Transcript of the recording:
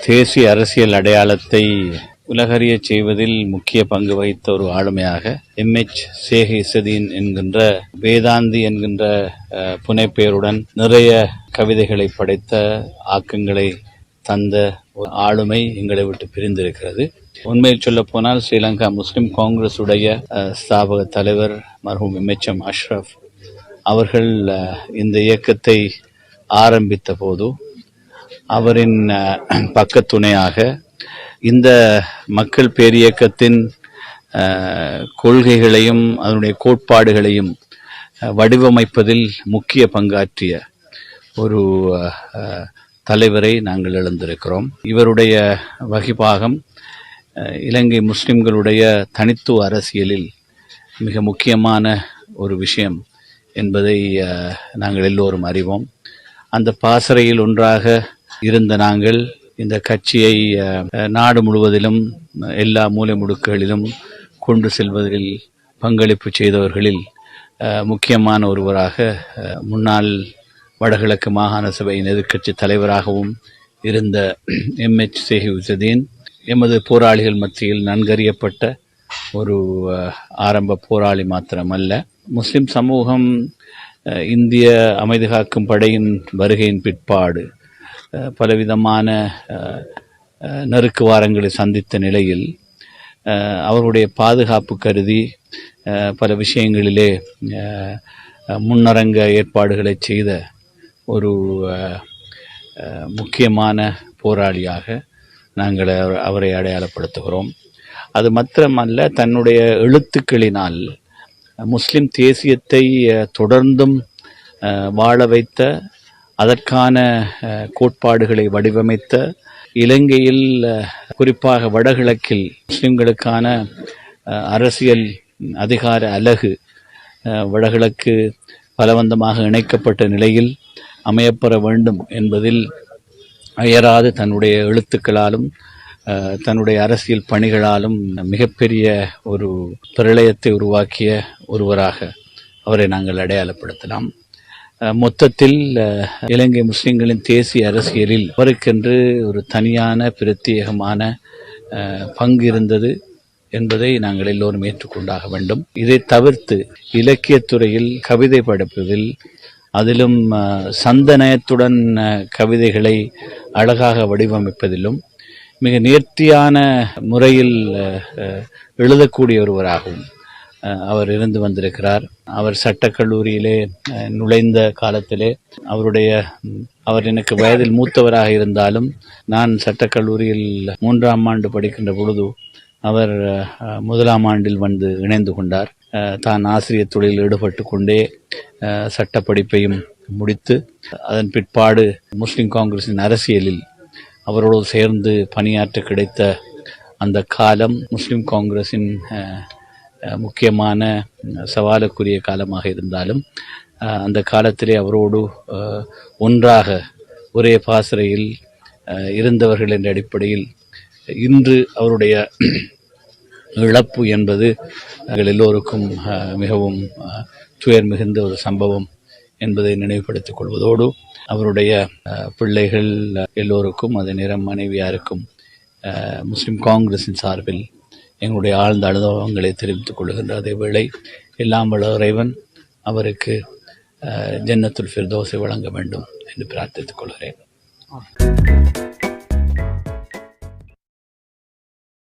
தேசிய அரசியல் அடையாளத்தை உலகறியச் செய்வதில் முக்கிய பங்கு வகித்த ஒரு ஆளுமையாக எம்எச் ஷேக் இஸ்ஸதீன் என்கின்ற வேதாந்தி என்கின்ற புனைப்பெயருடன் நிறைய கவிதைகளை படைத்த ஆக்கங்களை தந்த ஒரு ஆளுமை எங்களை விட்டு பிரிந்திருக்கிறது. உண்மையில் சொல்ல போனால் ஸ்ரீலங்கா முஸ்லிம் காங்கிரஸ் உடைய ஸ்தாபக தலைவர் மர்ஹூம் எம்எச்எம் அஷ்ரப் அவர்கள் இந்த இயக்கத்தை ஆரம்பித்த போது அவரின் பக்கத்துணையாக இந்த மக்கள் பேரியக்கத்தின் கொள்கைகளையும் அதனுடைய கோட்பாடுகளையும் வடிவமைப்பதில் முக்கிய பங்காற்றிய ஒரு தலைவரை நாங்கள் இழந்திருக்கிறோம். இவருடைய வகிபாகம் இலங்கை முஸ்லிம்களுடைய தனித்துவ அரசியலில் மிக முக்கியமான ஒரு விஷயம் என்பதை நாங்கள் எல்லோரும் அறிவோம். அந்த பாசறையில் ஒன்றாக இருந்த நாங்கள் இந்த கட்சியை நாடு முழுவதிலும் எல்லா மூலை முடுக்குகளிலும் கொண்டு செல்வதில் பங்களிப்பு செய்தவர்களில் முக்கியமான ஒருவராக முன்னாள் வடகிழக்கு மாகாண சபையின் எதிர்க்கட்சி தலைவராகவும் இருந்த எம்எச் ஷேக் இஸ்ஸதீன் எமது போராளிகள் மத்தியில் நன்கறியப்பட்ட ஒரு ஆரம்ப போராளி மாத்திரமல்ல. முஸ்லிம் சமூகம் இந்திய அமைதி காக்கும் படையின் வருகையின் பிற்பாடு பலவிதமான நெருக்குவாரங்களை சந்தித்த நிலையில் அவருடைய பாதுகாப்பு கருதி பல விஷயங்களிலே முன்னரங்க ஏற்பாடுகளை செய்த ஒரு முக்கியமான போராளியாக நாங்கள் அவரை அடையாளப்படுத்துகிறோம். அது மாத்திரமல்ல, தன்னுடைய எழுத்துக்களினால் முஸ்லிம் தேசியத்தை தொடர்ந்தும் வாழ வைத்த, அதற்கான கோட்பாடுகளை வடிவமைத்த, இலங்கையில் குறிப்பாக வடகிழக்கில் முஸ்லிம்களுக்கான அரசியல் அதிகார அலகு வடகிழக்கு பலவந்தமாக இணைக்கப்பட்ட நிலையில் அமையப்பெற வேண்டும் என்பதில் அயராது தன்னுடைய எழுத்துக்களாலும் தன்னுடைய அரசியல் பணிகளாலும் மிகப்பெரிய ஒரு பிரளயத்தை உருவாக்கிய ஒருவராக அவரை நாங்கள் அடையாளப்படுத்தலாம். மொத்தத்தில் இலங்கை முஸ்லிம்களின் தேசிய அரசியலில் அவருக்கென்று ஒரு தனியான பிரத்யேகமான பங்கு இருந்தது என்பதை நாங்கள் எல்லோரும் ஏற்றுக்கொண்டாக வேண்டும். இதை தவிர்த்து இலக்கியத்துறையில் கவிதை படைப்பதில், அதிலும் சந்தனயத்துடன் கவிதைகளை அழகாக வடிவமைப்பதிலும் மிக நேர்த்தியான முறையில் எழுதக்கூடிய ஒருவராகவும் அவர் இருந்து வந்திருக்கிறார். அவர் சட்டக்கல்லூரியிலே நுழைந்த காலத்திலே அவர் எனக்கு வயதில் மூத்தவராக இருந்தாலும் நான் சட்டக்கல்லூரியில் 3ஆம் ஆண்டு படிக்கின்ற பொழுது அவர் 1ஆம் ஆண்டில் வந்து இணைந்து கொண்டார். தான் ஆசிரியர் தொழிலில் ஈடுபட்டு கொண்டே சட்ட படிப்பையும் முடித்து அதன் பிற்பாடு முஸ்லிம் காங்கிரஸின் அரசியலில் அவரோடு சேர்ந்து பணியாற்ற கிடைத்த அந்த காலம் முஸ்லிம் காங்கிரஸின் முக்கியமான சவாலுக்குரிய காலமாக இருந்தாலும் அந்த காலத்திலே அவரோடு ஒன்றாக ஒரே பாசறையில் இருந்தவர்கள் என்ற அடிப்படையில் இன்று அவருடைய இழப்பு என்பது எங்கள் எல்லோருக்கும் மிகவும் துயர் மிகுந்த ஒரு சம்பவம் என்பதை நினைவுபடுத்திக் கொள்வதோடு அவருடைய பிள்ளைகள் எல்லோருக்கும், அதே நேரம் மனைவியாருக்கும் முஸ்லிம் காங்கிரஸின் சார்பில் எங்களுடைய ஆழ்ந்த அனுபவங்களை தெரிவித்துக் கொள்கின்ற அதே வேளை எல்லாம் வல்ல இறைவன் அவருக்கு ஜன்னத்துல் ஃபிர்தௌஸை வழங்க வேண்டும் என்று பிரார்த்தித்துக் கொள்கிறேன்.